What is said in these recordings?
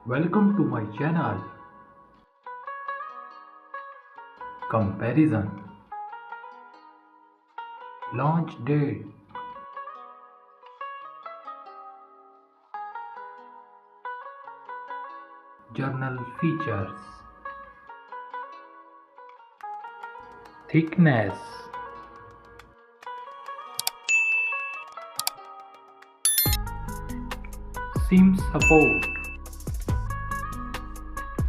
Welcome to my channel. Comparison. Launch date. Journal features. Thickness. SIM support.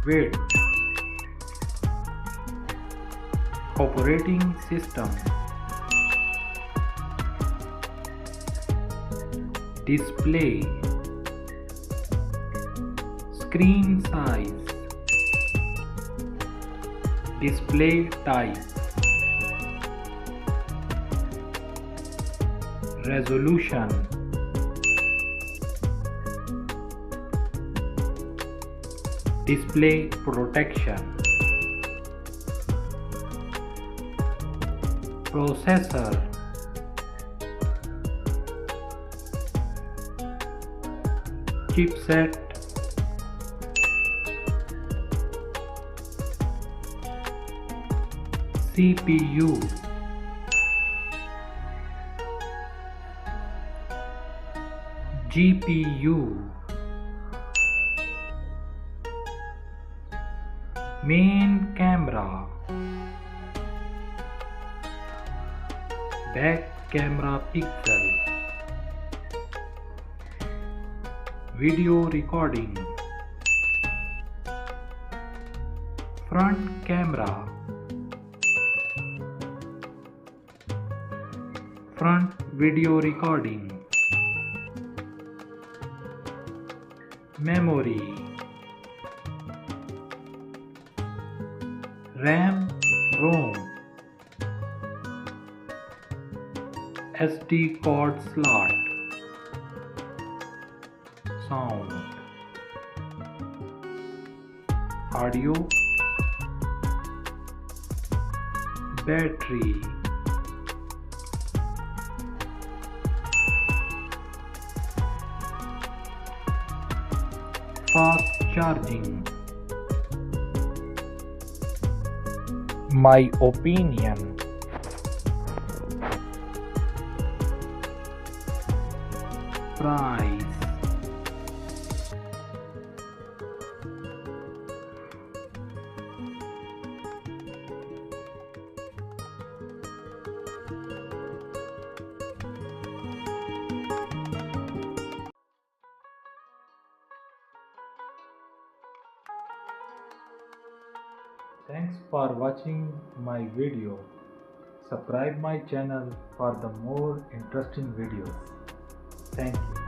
Weight. Operating system. Display. Screen size. Display type. Resolution. Display protection. Processor. Chipset. CPU. GPU. Main camera. Back camera pixel. Video recording. Front camera. Front video recording. Memory. RAM, ROM. SD card slot. Sound. Audio. Battery. Fast charging. My opinion. Price. Thanks for watching my video. Subscribe my channel for the more interesting videos. Thank you.